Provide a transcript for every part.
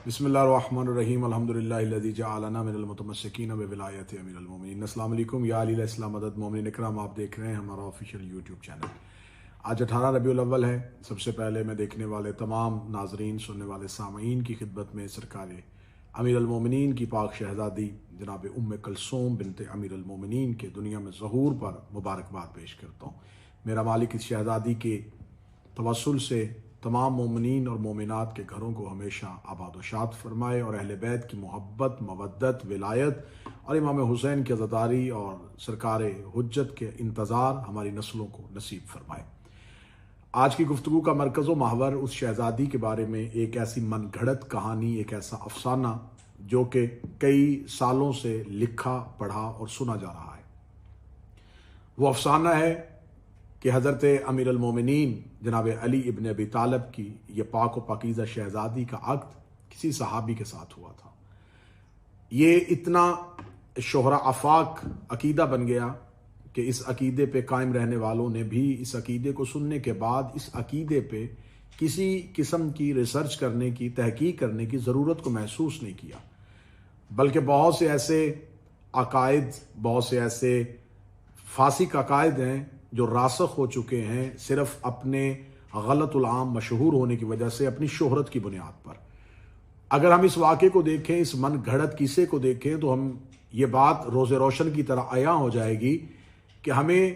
بسم اللہ الرحمن الرحیم الحمدللہ الذی جعلنا من المتمسکین بولایت امیر المومنین۔ السلام علیکم یا علی السلام مدد مومنین اکرام، آپ دیکھ رہے ہیں ہمارا آفیشیل یوٹیوب چینل۔ آج 18 ربیع الاول ہے۔ سب سے پہلے میں دیکھنے والے تمام ناظرین، سننے والے سامعین کی خدمت میں سرکار امیر المومنین کی پاک شہزادی جناب ام کلثوم بنت امیر المومنین کے دنیا میں ظہور پر مبارکباد پیش کرتا ہوں۔ میرا مالک اس شہزادی کے توسل سے تمام مومنین اور مومنات کے گھروں کو ہمیشہ آباد و شاد فرمائے، اور اہل بیت کی محبت، مودت، ولایت اور امام حسین کی عزاداری اور سرکار حجت کے انتظار ہماری نسلوں کو نصیب فرمائے۔ آج کی گفتگو کا مرکز و محور اس شہزادی کے بارے میں ایک ایسی من گھڑت کہانی، ایک ایسا افسانہ جو کہ کئی سالوں سے لکھا، پڑھا اور سنا جا رہا ہے۔ وہ افسانہ ہے کہ حضرت امیر المومنین جناب علی ابن ابی طالب کی یہ پاک و پاکیزہ شہزادی کا عقد کسی صحابی کے ساتھ ہوا تھا۔ یہ اتنا شہرہ آفاق عقیدہ بن گیا کہ اس عقیدے پہ قائم رہنے والوں نے بھی اس عقیدے کو سننے کے بعد اس عقیدے پہ کسی قسم کی ریسرچ کرنے کی، تحقیق کرنے کی ضرورت کو محسوس نہیں کیا، بلکہ بہت سے ایسے عقائد، بہت سے ایسے فاسق عقائد ہیں جو راسخ ہو چکے ہیں صرف اپنے غلط العام مشہور ہونے کی وجہ سے، اپنی شہرت کی بنیاد پر۔ اگر ہم اس واقعے کو دیکھیں، اس من گھڑت قصے کو دیکھیں، تو ہم یہ بات روز روشن کی طرح عیاں ہو جائے گی کہ ہمیں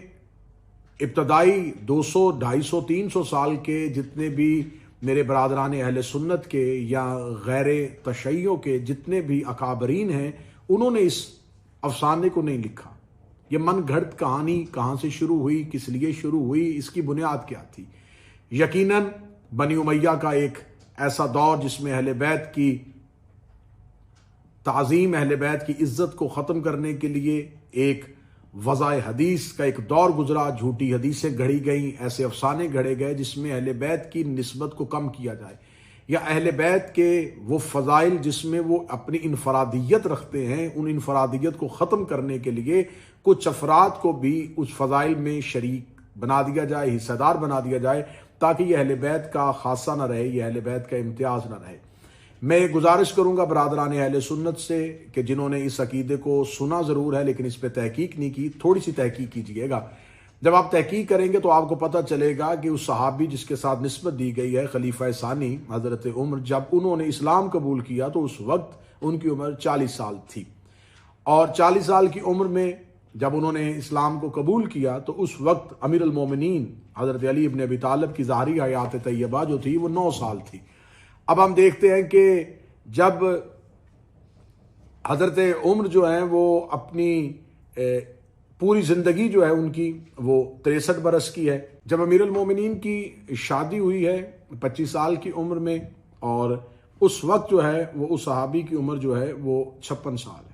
ابتدائی 200، 250، 300 سال کے جتنے بھی میرے برادران اہل سنت کے یا غیر تشیعوں کے جتنے بھی اکابرین ہیں، انہوں نے اس افسانے کو نہیں لکھا۔ یہ من گھڑت کہانی کہاں سے شروع ہوئی، کس لیے شروع ہوئی، اس کی بنیاد کیا تھی؟ یقیناً بنی امیہ کا ایک ایسا دور جس میں اہل بیت کی تعظیم، اہل بیت کی عزت کو ختم کرنے کے لیے ایک وضع حدیث کا ایک دور گزرا، جھوٹی حدیثیں گھڑی گئیں، ایسے افسانے گھڑے گئے جس میں اہل بیت کی نسبت کو کم کیا جائے، یا اہل بیت کے وہ فضائل جس میں وہ اپنی انفرادیت رکھتے ہیں، ان انفرادیت کو ختم کرنے کے لیے کچھ افراد کو بھی اس فضائل میں شریک بنا دیا جائے، حصہ دار بنا دیا جائے، تاکہ یہ اہل بیت کا خاصہ نہ رہے، یہ اہل بیت کا امتیاز نہ رہے۔ میں گزارش کروں گا برادران اہل سنت سے کہ جنہوں نے اس عقیدے کو سنا ضرور ہے لیکن اس پہ تحقیق نہیں کی، تھوڑی سی تحقیق کیجئے گا۔ جب آپ تحقیق کریں گے تو آپ کو پتہ چلے گا کہ اس صحابی جس کے ساتھ نسبت دی گئی ہے خلیفہ ثانی حضرت عمر، جب انہوں نے اسلام قبول کیا تو اس وقت ان کی عمر 40 سال تھی، اور 40 سال کی عمر میں جب انہوں نے اسلام کو قبول کیا تو اس وقت امیر المومنین حضرت علی ابن ابی طالب کی ظاہری حیات طیبہ جو تھی وہ 9 سال تھی۔ اب ہم دیکھتے ہیں کہ جب حضرت عمر جو ہیں وہ اپنی پوری زندگی جو ہے ان کی وہ 63 برس کی ہے، جب امیر المومنین کی شادی ہوئی ہے 25 سال کی عمر میں، اور اس وقت جو ہے وہ اس صحابی کی عمر جو ہے وہ 56 سال ہے۔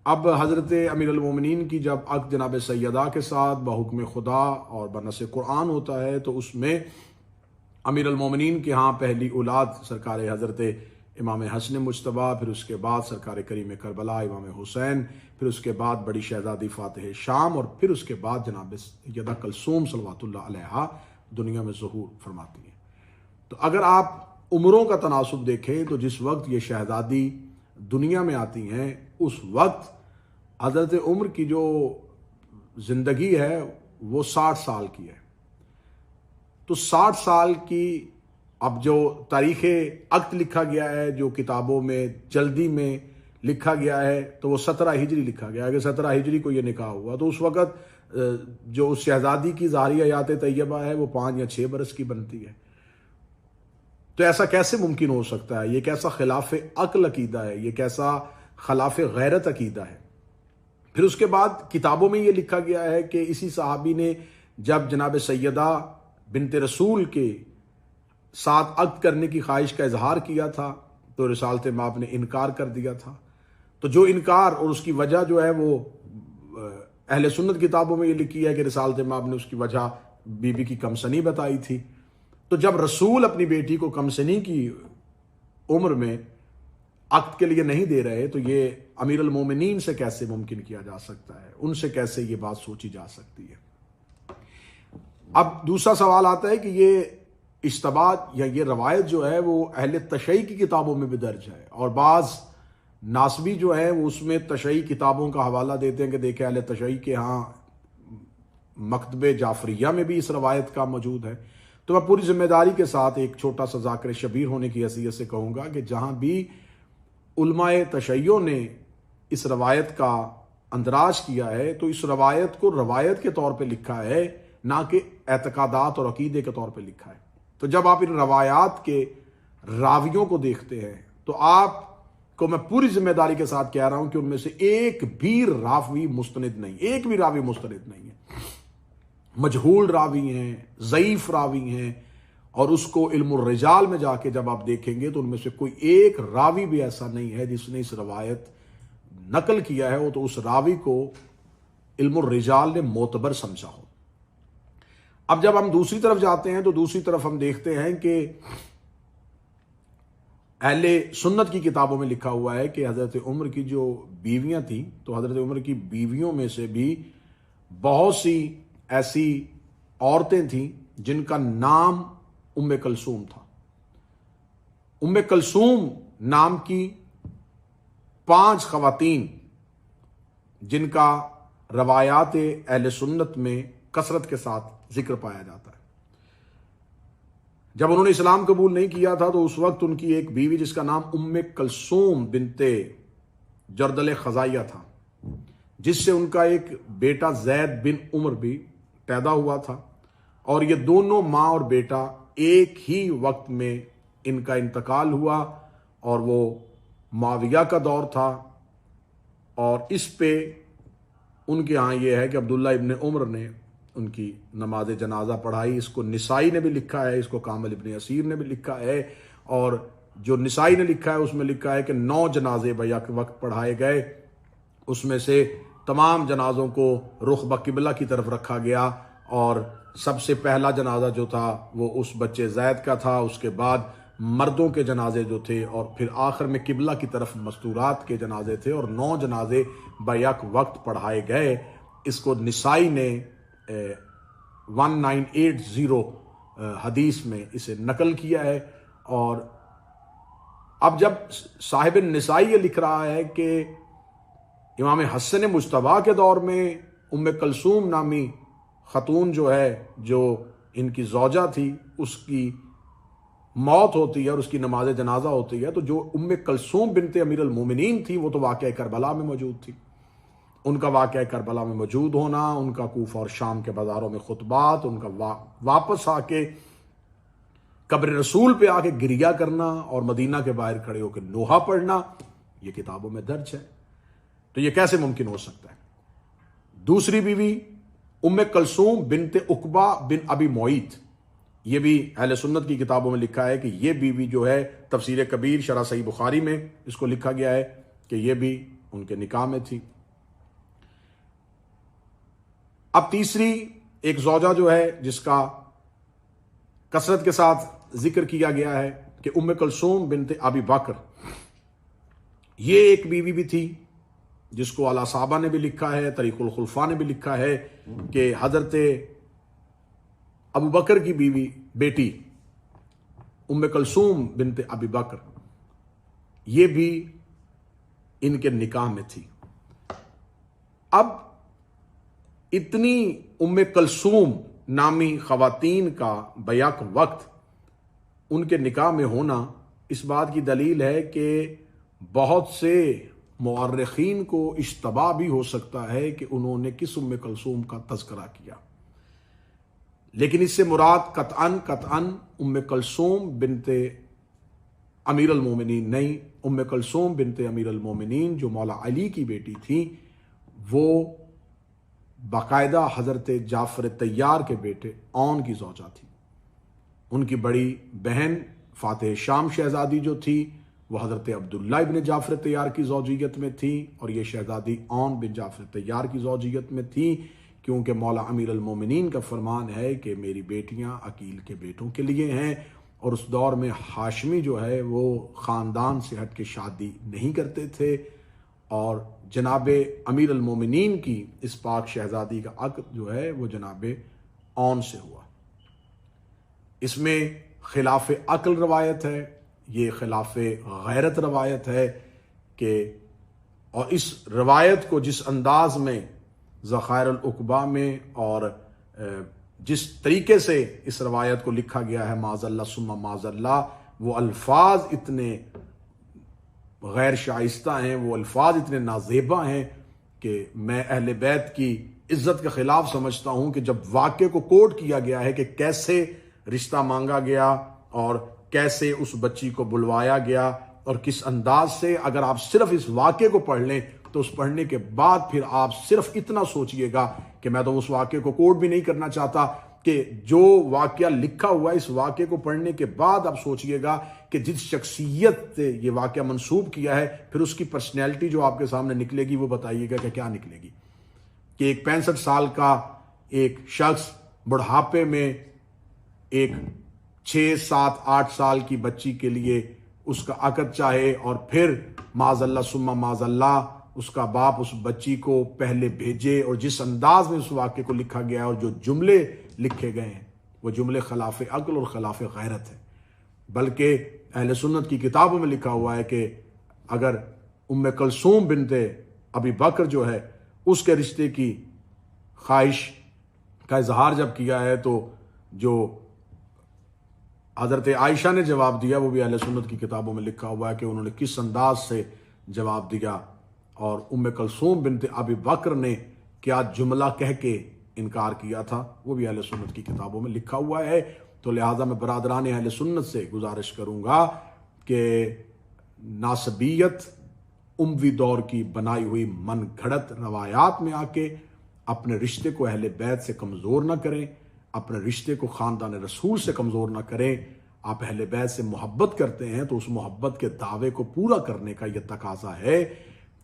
اب حضرت امیر المومنین کی جب عقد جناب سیدہ کے ساتھ بحکم خدا اور بنص قرآن ہوتا ہے تو اس میں امیر المومنین کے ہاں پہلی اولاد سرکار حضرت امام حسن مجتبیٰ، پھر اس کے بعد سرکار کریم کربلا امام حسین، پھر اس کے بعد بڑی شہزادی فاتح شام، اور پھر اس کے بعد جناب سیدہ کلثوم صلوات اللہ علیہا دنیا میں ظہور فرماتی ہیں۔ تو اگر آپ عمروں کا تناسب دیکھیں تو جس وقت یہ شہزادی دنیا میں آتی ہیں اس وقت حضرت عمر کی جو زندگی ہے وہ 60 سال کی ہے۔ تو 60 سال کی اب جو تاریخ عقد لکھا گیا ہے، جو کتابوں میں جلدی میں لکھا گیا ہے، تو وہ 17 ہجری لکھا گیا ہے کہ 17 ہجری کو یہ نکاح ہوا، تو اس وقت جو اس شہزادی کی ظاہری حیات طیبہ ہے وہ 5 یا 6 برس کی بنتی ہے۔ تو ایسا کیسے ممکن ہو سکتا ہے؟ یہ کیسا خلاف عقل عقیدہ ہے، یہ کیسا خلاف غیرت عقیدہ ہے؟ پھر اس کے بعد کتابوں میں یہ لکھا گیا ہے کہ اسی صحابی نے جب جناب سیدہ بنت رسول کے ساتھ عقد کرنے کی خواہش کا اظہار کیا تھا تو رسالت مآب نے انکار کر دیا تھا۔ تو جو انکار اور اس کی وجہ جو ہے وہ اہل سنت کتابوں میں یہ لکھی ہے کہ رسالت مآب نے اس کی وجہ بی بی کی کمسنی بتائی تھی۔ تو جب رسول اپنی بیٹی کو کمسنی کی عمر میں عقد کے لیے نہیں دے رہے تو یہ امیر المومنین سے کیسے ممکن کیا جا سکتا ہے؟ ان سے کیسے یہ بات سوچی جا سکتی ہے؟ اب دوسرا سوال آتا ہے کہ یہ اشتباہ یا یہ روایت جو ہے وہ اہل تشیع کی کتابوں میں بھی درج ہے، اور بعض ناسبی جو ہے وہ اس میں تشیعی کتابوں کا حوالہ دیتے ہیں کہ دیکھیں اہل تشیع کے ہاں مکتب جعفریہ میں بھی اس روایت کا موجود ہے۔ تو میں پوری ذمہ داری کے ساتھ ایک چھوٹا سا ذاکر شبیر ہونے کی حیثیت سے کہوں گا کہ جہاں بھی علماء تشیع نے اس روایت کا اندراج کیا ہے تو اس روایت کو روایت کے طور پہ لکھا ہے، نہ کہ اعتقادات اور عقیدے کے طور پہ لکھا ہے۔ تو جب آپ ان روایات کے راویوں کو دیکھتے ہیں تو آپ کو میں پوری ذمہ داری کے ساتھ کہہ رہا ہوں کہ ان میں سے ایک بھی راوی مستند نہیں، ایک بھی راوی مستند نہیں ہے، مجہول راوی ہیں، ضعیف راوی ہیں، اور اس کو علم الرجال میں جا کے جب آپ دیکھیں گے تو ان میں سے کوئی ایک راوی بھی ایسا نہیں ہے جس نے اس روایت نقل کیا ہے تو اس راوی کو علم الرجال نے معتبر سمجھا ہو۔ اب جب ہم دوسری طرف جاتے ہیں تو دوسری طرف ہم دیکھتے ہیں کہ اہل سنت کی کتابوں میں لکھا ہوا ہے کہ حضرت عمر کی جو بیویاں تھیں تو حضرت عمر کی بیویوں میں سے بھی بہت سی ایسی عورتیں تھیں جن کا نام ام کلثوم تھا۔ ام کلثوم نام کی 5 خواتین جن کا روایات اہل سنت میں کثرت کے ساتھ ذکر پایا جاتا ہے۔ جب انہوں نے اسلام قبول نہیں کیا تھا تو اس وقت ان کی ایک بیوی جس کا نام ام کلثوم بنت جردل خزائیہ تھا، جس سے ان کا ایک بیٹا زید بن عمر بھی پیدا ہوا تھا، اور یہ دونوں ماں اور بیٹا ایک ہی وقت میں ان کا انتقال ہوا، اور وہ معاویہ کا دور تھا، اور اس پہ ان کے ہاں یہ ہے کہ عبداللہ ابن عمر نے ان کی نماز جنازہ پڑھائی۔ اس کو نسائی نے بھی لکھا ہے، اس کو کامل ابن اسیر نے بھی لکھا ہے، اور جو نسائی نے لکھا ہے اس میں لکھا ہے کہ 9 جنازے بیک وقت پڑھائے گئے، اس میں سے تمام جنازوں کو رخ بقبلہ کی طرف رکھا گیا، اور سب سے پہلا جنازہ جو تھا وہ اس بچے زید کا تھا، اس کے بعد مردوں کے جنازے جو تھے، اور پھر آخر میں قبلہ کی طرف مستورات کے جنازے تھے، اور 9 جنازے بیک وقت پڑھائے گئے۔ اس کو نسائی نے 1980 حدیث میں اسے نقل کیا ہے۔ اور اب جب صاحب نسائی یہ لکھ رہا ہے کہ امام حسن مجتبیٰ کے دور میں ام کلثوم نامی خاتون جو ہے، جو ان کی زوجہ تھی، اس کی موت ہوتی ہے اور اس کی نماز جنازہ ہوتی ہے، تو جو ام کلثوم بنت امیر المومنین تھی وہ تو واقعہ کربلا میں موجود تھی۔ ان کا واقعہ کربلا میں موجود ہونا، ان کا کوفہ اور شام کے بازاروں میں خطبات، ان کا واپس آ کے قبر رسول پہ آ کے گریہ کرنا اور مدینہ کے باہر کھڑے ہو کے نوحہ پڑھنا، یہ کتابوں میں درج ہے۔ تو یہ کیسے ممکن ہو سکتا ہے؟ دوسری بیوی ام کلثوم بنت عقبہ بن ابی معیط، یہ بھی اہل سنت کی کتابوں میں لکھا ہے کہ یہ بیوی جو ہے تفسیر کبیر شرح صحیح بخاری میں اس کو لکھا گیا ہے کہ یہ بھی ان کے نکاح میں تھی۔ اب تیسری ایک زوجہ جو ہے جس کا کثرت کے ساتھ ذکر کیا گیا ہے کہ ام کلثوم بنت ابی بکر، یہ ایک بیوی بھی تھی جس کو اعلیٰ صحابہ نے بھی لکھا ہے، طریق الخلفاء نے بھی لکھا ہے کہ حضرت ابو بکر کی بیوی بیٹی ام کلثوم بنت ابی بکر یہ بھی ان کے نکاح میں تھی۔ اب اتنی ام کلثوم نامی خواتین کا بیک وقت ان کے نکاح میں ہونا اس بات کی دلیل ہے کہ بہت سے مورخین کو اشتباہ بھی ہو سکتا ہے کہ انہوں نے کس ام کلثوم کا تذکرہ کیا، لیکن اس سے مراد قطعاً ام کلثوم بنت امیر المومنین نہیں۔ ام کلثوم بنت امیر المومنین جو مولا علی کی بیٹی تھی، وہ باقاعدہ حضرت جعفر طیار کے بیٹے اون کی زوجہ تھی۔ ان کی بڑی بہن فاتح شام شہزادی جو تھی وہ حضرت عبداللہ ابن جعفر طیار کی زوجیت میں تھی، اور یہ شہزادی اون بن جعفر طیار کی زوجیت میں تھی، کیونکہ مولا امیر المومنین کا فرمان ہے کہ میری بیٹیاں عقیل کے بیٹوں کے لیے ہیں، اور اس دور میں ہاشمی جو ہے وہ خاندان سے ہٹ کے شادی نہیں کرتے تھے، اور جناب امیر المومنین کی اس پاک شہزادی کا عقد جو ہے وہ جناب اون سے ہوا۔ اس میں خلاف عقل روایت ہے، یہ خلاف غیرت روایت ہے کہ اور اس روایت کو جس انداز میں ذخائر العقبہ میں اور جس طریقے سے اس روایت کو لکھا گیا ہے معاذ اللہ ثم معاذ اللہ، وہ الفاظ اتنے غیر شائستہ ہیں، وہ الفاظ اتنے نازیبا ہیں کہ میں اہل بیت کی عزت کے خلاف سمجھتا ہوں کہ جب واقعے کو کوٹ کیا گیا ہے کہ کیسے رشتہ مانگا گیا اور کیسے اس بچی کو بلوایا گیا اور کس انداز سے، اگر آپ صرف اس واقعے کو پڑھ لیں تو اس پڑھنے کے بعد پھر آپ صرف اتنا سوچئے گا کہ میں تو اس واقعے کو کوٹ بھی نہیں کرنا چاہتا، کہ جو واقعہ لکھا ہوا ہے اس واقعے کو پڑھنے کے بعد آپ سوچئے گا کہ جس شخصیت سے یہ واقعہ منسوب کیا ہے پھر اس کی پرسنالٹی جو آپ کے سامنے نکلے گی وہ بتائیے گا کہ کیا نکلے گی، کہ ایک 65 سال کا ایک شخص بڑھاپے میں ایک 6 7 8 سال کی بچی کے لیے اس کا عقد چاہے اور پھر معاذ اللہ ثم معاذ اللہ اس کا باپ اس بچی کو پہلے بھیجے، اور جس انداز میں اس واقعے کو لکھا گیا ہے اور جو جملے لکھے گئے ہیں وہ جملے خلاف عقل اور خلاف غیرت ہیں۔ بلکہ اہل سنت کی کتابوں میں لکھا ہوا ہے کہ اگر ام کلثوم بنت ابی بکر جو ہے اس کے رشتے کی خواہش کا اظہار جب کیا ہے تو جو حضرت عائشہ نے جواب دیا وہ بھی اہل سنت کی کتابوں میں لکھا ہوا ہے کہ انہوں نے کس انداز سے جواب دیا، اور ام کلثوم بنت ابی بکر نے کیا جملہ کہہ کے انکار کیا تھا وہ بھی اہل سنت کی کتابوں میں لکھا ہوا ہے۔ تو لہٰذا میں برادران اہل سنت سے گزارش کروں گا کہ ناسبیت اموی دور کی بنائی ہوئی من گھڑت روایات میں آ کے اپنے رشتے کو اہل بیت سے کمزور نہ کریں، اپنے رشتے کو خاندان رسول سے کمزور نہ کریں۔ آپ اہل بیت سے محبت کرتے ہیں تو اس محبت کے دعوے کو پورا کرنے کا یہ تقاضا ہے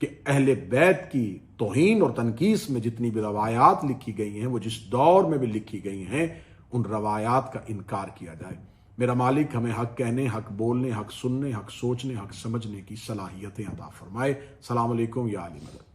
کہ اہل بیت کی توہین اور تنقیص میں جتنی بھی روایات لکھی گئی ہیں وہ جس دور میں بھی لکھی گئی ہیں ان روایات کا انکار کیا جائے۔ میرا مالک ہمیں حق کہنے، حق بولنے، حق سننے، حق سوچنے، حق سمجھنے کی صلاحیتیں عطا فرمائے۔ السلام علیکم یا علی مدد۔